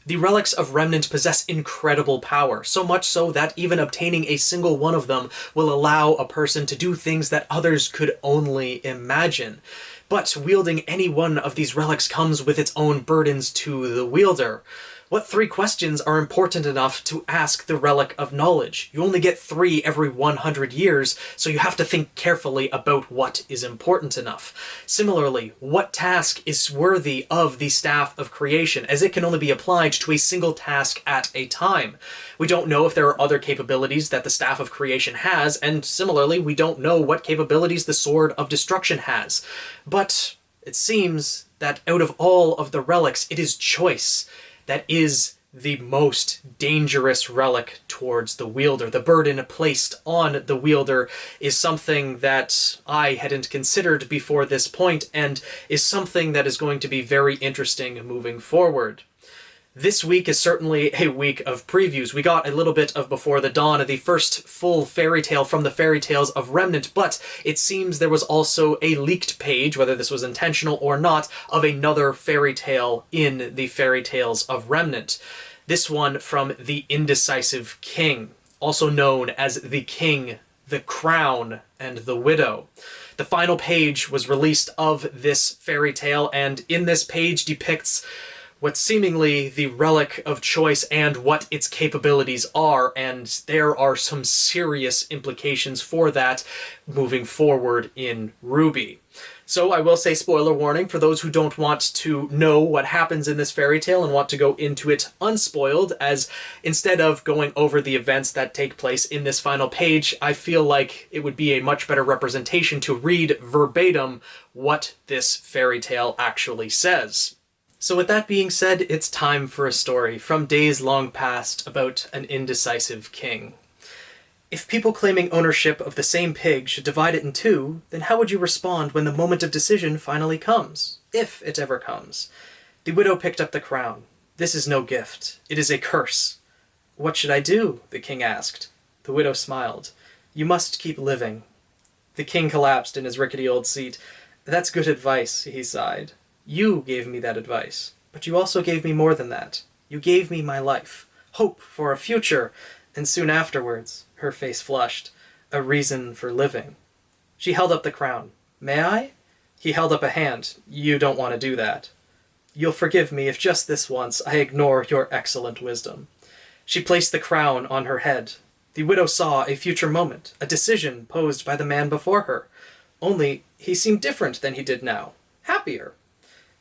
The relics of Remnant possess incredible power, so much so that even obtaining a single one of them will allow a person to do things that others could only imagine. But wielding any one of these relics comes with its own burdens to the wielder. What three questions are important enough to ask the Relic of Knowledge? You only get 3 every 100 years, so you have to think carefully about what is important enough. Similarly, what task is worthy of the Staff of Creation, as it can only be applied to a single task at a time? We don't know if there are other capabilities that the Staff of Creation has, and similarly, we don't know what capabilities the Sword of Destruction has. But it seems that out of all of the relics, it is choice that is the most dangerous relic towards the wielder. The burden placed on the wielder is something that I hadn't considered before this point, and is something that is going to be very interesting moving forward. This week is certainly a week of previews. We got a little bit of Before the Dawn of the first full fairy tale from the Fairy Tales of Remnant, but it seems there was also a leaked page, whether this was intentional or not, of another fairy tale in the Fairy Tales of Remnant. This one from the Indecisive King, also known as the King, the Crown, and the Widow. The final page was released of this fairy tale, and in this page depicts what's seemingly the Relic of Choice and what its capabilities are, and there are some serious implications for that moving forward in RWBY. So I will say spoiler warning for those who don't want to know what happens in this fairy tale and want to go into it unspoiled, as instead of going over the events that take place in this final page, I feel like it would be a much better representation to read verbatim what this fairy tale actually says. So with that being said, it's time for a story from days long past about an indecisive king. If people claiming ownership of the same pig should divide it in two, then how would you respond when the moment of decision finally comes? If it ever comes. The widow picked up the crown. This is no gift. It is a curse. What should I do? The king asked. The widow smiled. You must keep living. The king collapsed in his rickety old seat. That's good advice, he sighed. You gave me that advice, but you also gave me more than that. You gave me my life, hope for a future, and soon afterwards, her face flushed, a reason for living. She held up the crown. May I? He held up a hand. You don't want to do that. You'll forgive me if just this once I ignore your excellent wisdom. She placed the crown on her head. The widow saw a future moment, a decision posed by the man before her. Only he seemed different than he did now, happier.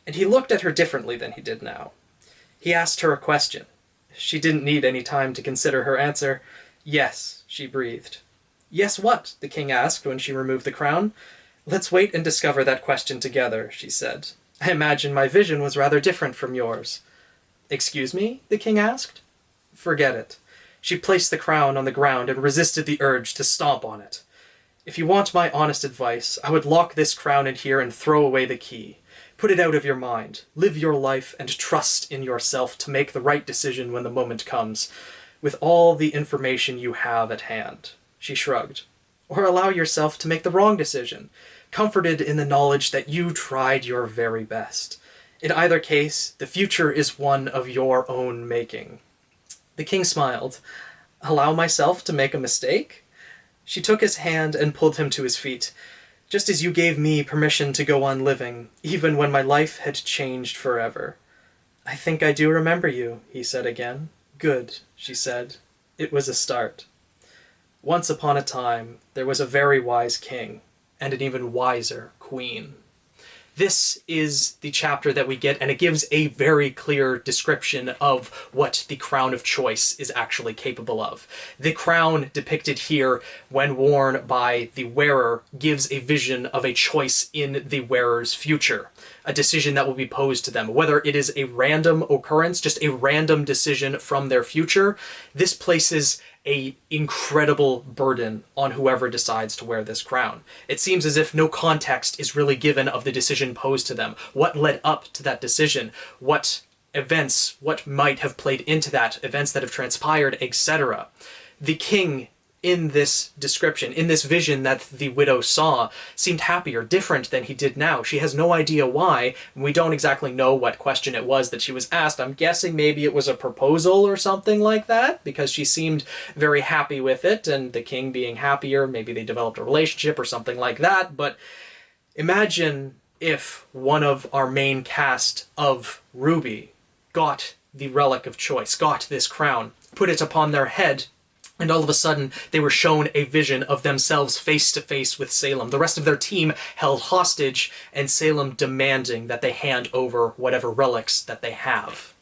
And he looked at her differently than he did now. He asked her a question. She didn't need any time to consider her answer. Yes, she breathed. Yes, what? The king asked when she removed the crown. Let's wait and discover that question together, she said. I imagine my vision was rather different from yours. Excuse me? The king asked. Forget it. She placed the crown on the ground and resisted the urge to stomp on it. If you want my honest advice, I would lock this crown in here and throw away the key. Put it out of your mind. Live your life and trust in yourself to make the right decision when the moment comes, with all the information you have at hand. She shrugged. Or allow yourself to make the wrong decision, comforted in the knowledge that you tried your very best. In either case, the future is one of your own making. The king smiled. Allow myself to make a mistake? She took his hand and pulled him to his feet. Just as you gave me permission to go on living, even when my life had changed forever. I think I do remember you, he said again. Good, she said. It was a start. Once upon a time, there was a very wise king, and an even wiser queen. This is the chapter that we get, and it gives a very clear description of what the Crown of Choice is actually capable of. The crown depicted here, when worn by the wearer, gives a vision of a choice in the wearer's future. A decision that will be posed to them. Whether it is a random occurrence, just a random decision from their future, this places an incredible burden on whoever decides to wear this crown. It seems as if no context is really given of the decision posed to them. What led up to that decision? What events, what might have played into that? Events that have transpired, etc. The king in this description, in this vision that the widow saw, seemed happier, different than he did now. She has no idea why. We don't exactly know what question it was that she was asked. I'm guessing maybe it was a proposal or something like that, because she seemed very happy with it, and the king being happier, maybe they developed a relationship or something like that. But imagine if one of our main cast of RWBY got the Relic of Choice, got this crown, put it upon their head, and all of a sudden, they were shown a vision of themselves face-to-face with Salem. The rest of their team held hostage, and Salem demanding that they hand over whatever relics that they have.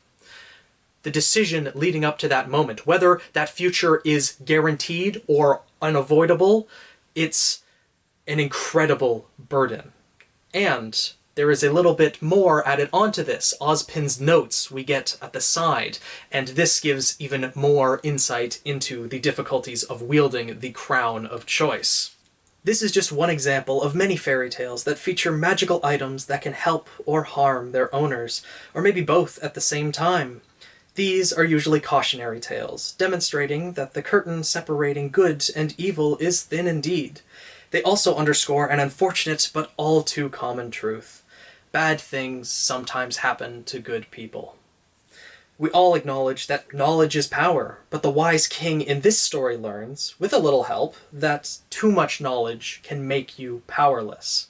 The decision leading up to that moment, whether that future is guaranteed or unavoidable, it's an incredible burden. And there is a little bit more added onto this. Ozpin's notes we get at the side, and this gives even more insight into the difficulties of wielding the Crown of Choice. This is just one example of many fairy tales that feature magical items that can help or harm their owners, or maybe both at the same time. These are usually cautionary tales, demonstrating that the curtain separating good and evil is thin indeed. They also underscore an unfortunate but all too common truth. Bad things sometimes happen to good people. We all acknowledge that knowledge is power, but the wise king in this story learns, with a little help, that too much knowledge can make you powerless.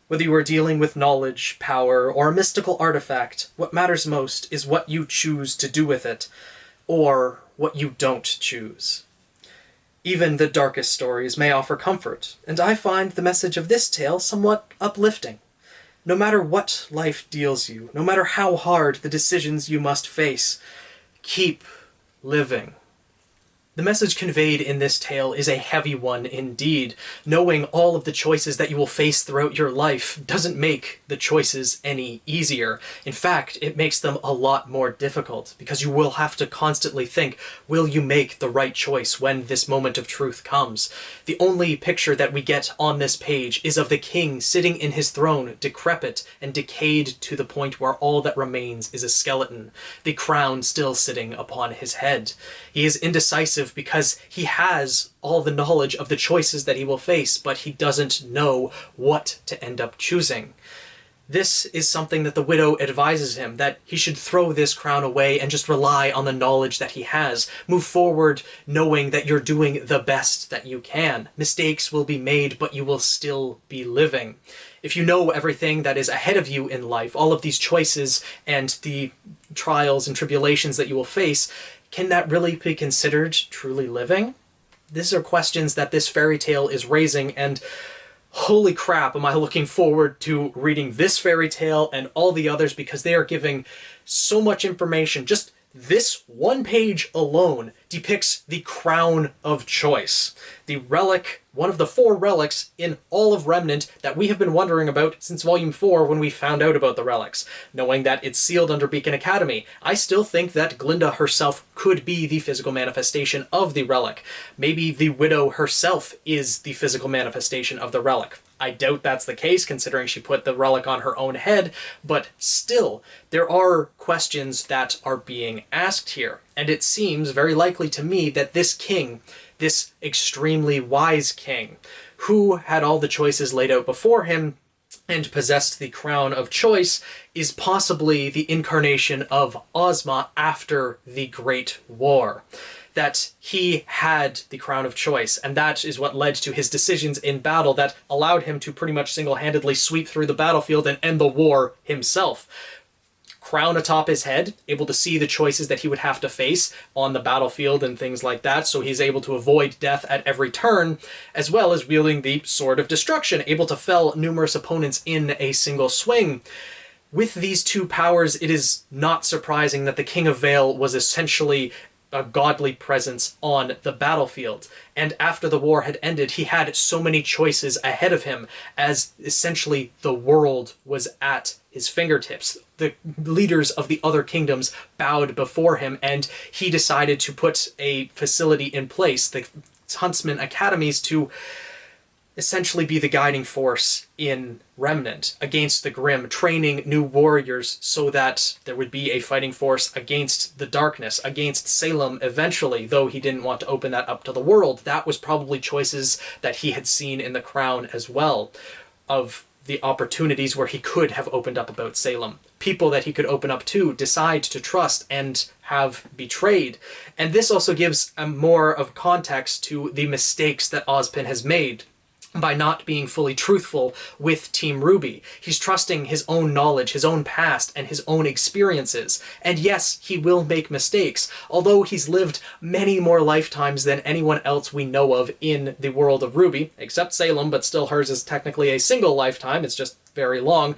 Whether you are dealing with knowledge, power, or a mystical artifact, what matters most is what you choose to do with it, or what you don't choose. Even the darkest stories may offer comfort, and I find the message of this tale somewhat uplifting. No matter what life deals you, no matter how hard the decisions you must face, keep living. The message conveyed in this tale is a heavy one indeed. Knowing all of the choices that you will face throughout your life doesn't make the choices any easier. In fact, it makes them a lot more difficult, because you will have to constantly think, will you make the right choice when this moment of truth comes? The only picture that we get on this page is of the king sitting in his throne, decrepit and decayed to the point where all that remains is a skeleton, the crown still sitting upon his head. He is indecisive because he has all the knowledge of the choices that he will face, but he doesn't know what to end up choosing. This is something that the widow advises him, that he should throw this crown away and just rely on the knowledge that he has. Move forward knowing that you're doing the best that you can. Mistakes will be made, but you will still be living. If you know everything that is ahead of you in life, all of these choices and the trials and tribulations that you will face, can that really be considered truly living? These are questions that this fairy tale is raising, and holy crap, am I looking forward to reading this fairy tale and all the others, because they are giving so much information. Just this one page alone depicts the Crown of Choice, the relic, one of the 4 relics in all of Remnant that we have been wondering about since Volume 4 when we found out about the relics, knowing that it's sealed under Beacon Academy. I still think that Glinda herself could be the physical manifestation of the relic. Maybe the widow herself is the physical manifestation of the relic. I doubt that's the case, considering she put the relic on her own head, but still, there are questions that are being asked here, and it seems very likely to me that this king, this extremely wise king, who had all the choices laid out before him and possessed the Crown of Choice, is possibly the incarnation of Ozma after the Great War. That he had the Crown of Choice, and that is what led to his decisions in battle that allowed him to pretty much single-handedly sweep through the battlefield and end the war himself. Crown atop his head, able to see the choices that he would have to face on the battlefield and things like that, so he's able to avoid death at every turn, as well as wielding the Sword of Destruction, able to fell numerous opponents in a single swing. With these 2 powers, it is not surprising that the King of Vale was essentially a godly presence on the battlefield. And after the war had ended, he had so many choices ahead of him, as essentially the world was at his fingertips. The leaders of the other kingdoms bowed before him, and he decided to put a facility in place, the Huntsman Academies, to essentially be the guiding force in Remnant against the Grimm, training new warriors so that there would be a fighting force against the darkness, against Salem eventually, though he didn't want to open that up to the world. That was probably choices that he had seen in the Crown as well, of the opportunities where he could have opened up about Salem. People that he could open up to, decide to trust, and have betrayed. And this also gives a more of context to the mistakes that Ozpin has made by not being fully truthful with Team RWBY. He's trusting his own knowledge, his own past, and his own experiences. And yes, he will make mistakes, although he's lived many more lifetimes than anyone else we know of in the world of RWBY, except Salem, but still hers is technically a single lifetime, it's just very long.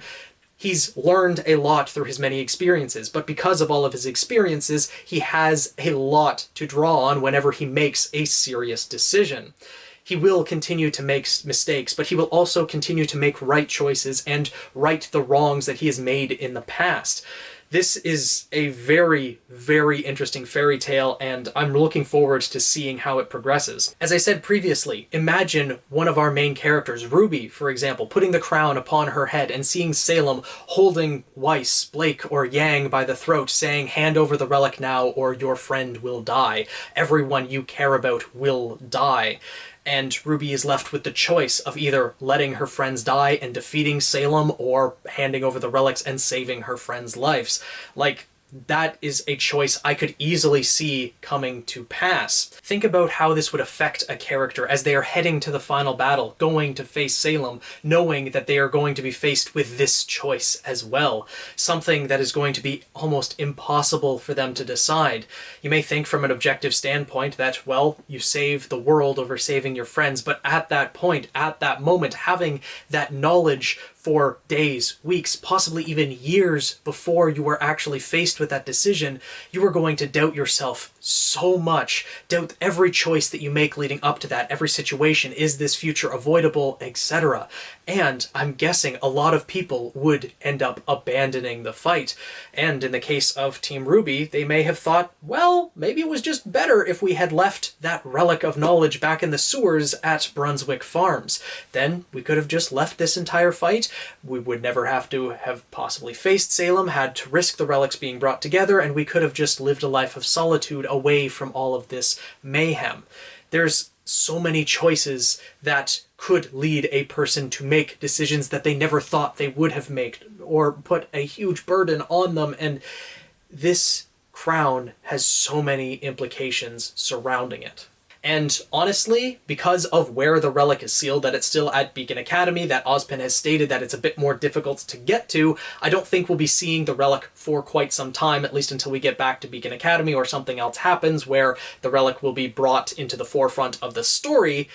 He's learned a lot through his many experiences, but because of all of his experiences, he has a lot to draw on whenever he makes a serious decision. He will continue to make mistakes, but he will also continue to make right choices and right the wrongs that he has made in the past. This is a very, very interesting fairy tale, and I'm looking forward to seeing how it progresses. As I said previously, imagine one of our main characters, RWBY, for example, putting the crown upon her head and seeing Salem holding Weiss, Blake, or Yang by the throat, saying, "Hand over the relic now, or your friend will die. Everyone you care about will die." And RWBY is left with the choice of either letting her friends die and defeating Salem, or handing over the relics and saving her friends' lives. Like, that is a choice I could easily see coming to pass. Think about how this would affect a character as they are heading to the final battle, going to face Salem, knowing that they are going to be faced with this choice as well. Something that is going to be almost impossible for them to decide. You may think from an objective standpoint that, well, you save the world over saving your friends, but at that point, at that moment, having that knowledge for days, weeks, possibly even years before you were actually faced with that decision, you are going to doubt yourself so much, doubt every choice that you make leading up to that, every situation, is this future avoidable, etc. And I'm guessing a lot of people would end up abandoning the fight. And in the case of Team RWBY, they may have thought, well, maybe it was just better if we had left that relic of knowledge back in the sewers at Brunswick Farms. Then we could have just left this entire fight. We would never have to have possibly faced Salem, had to risk the relics being brought together, and we could have just lived a life of solitude away from all of this mayhem. There's so many choices that could lead a person to make decisions that they never thought they would have made, or put a huge burden on them, and this crown has so many implications surrounding it. And honestly, because of where the relic is sealed, that it's still at Beacon Academy, that Ozpin has stated that it's a bit more difficult to get to, I don't think we'll be seeing the relic for quite some time, at least until we get back to Beacon Academy or something else happens where the relic will be brought into the forefront of the story.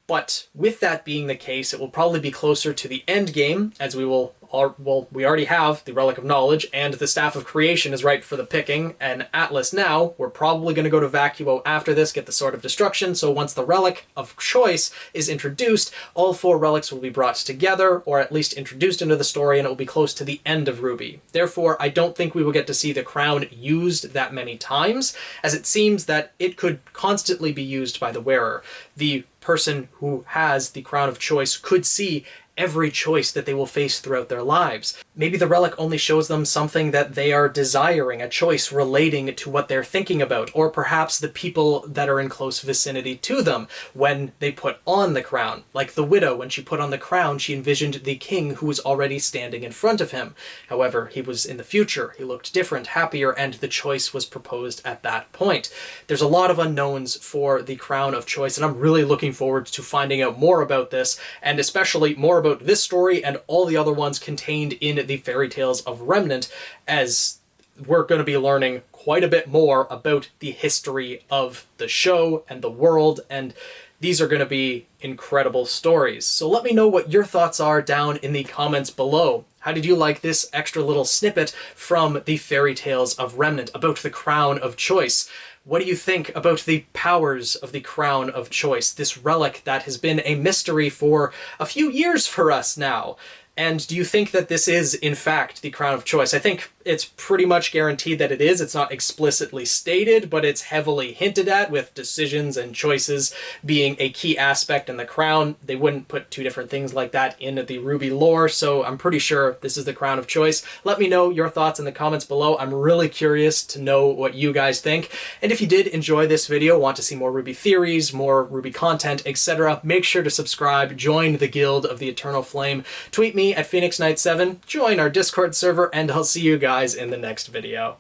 But with that being the case, it will probably be closer to the end game, as we already have the Relic of Knowledge, and the Staff of Creation is ripe for the picking, and Atlas now. We're probably going to go to Vacuo after this, get the Sword of Destruction, so once the Relic of Choice is introduced, all 4 relics will be brought together, or at least introduced into the story, and it will be close to the end of RWBY. Therefore, I don't think we will get to see the crown used that many times, as it seems that it could constantly be used by the wearer. The person who has the Crown of Choice could see every choice that they will face throughout their lives. Maybe the relic only shows them something that they are desiring, a choice relating to what they're thinking about, or perhaps the people that are in close vicinity to them when they put on the crown. Like the widow, when she put on the crown, she envisioned the king who was already standing in front of him. However, he was in the future, he looked different, happier, and the choice was proposed at that point. There's a lot of unknowns for the Crown of Choice, and I'm really looking forward to finding out more about this, and especially more about this story and all the other ones contained in the Fairy Tales of Remnant, as we're going to be learning quite a bit more about the history of the show and the world, and these are going to be incredible stories. So let me know what your thoughts are down in the comments below. How did you like this extra little snippet from the Fairy Tales of Remnant about the Crown of Choice? What do you think about the powers of the Crown of Choice, this relic that has been a mystery for a few years for us now? And do you think that this is, in fact, the Crown of Choice? I think it's pretty much guaranteed that it is. It's not explicitly stated, but it's heavily hinted at, with decisions and choices being a key aspect in the crown. They wouldn't put two different things like that in the RWBY lore, so I'm pretty sure this is the crown of choice. Let me know your thoughts in the comments below. I'm really curious to know what you guys think. And if you did enjoy this video, want to see more RWBY theories, more RWBY content, etc., make sure to subscribe, join the Guild of the Eternal Flame, tweet me at Phoenix Knight 7, join our Discord server, and I'll see you guys in the next video.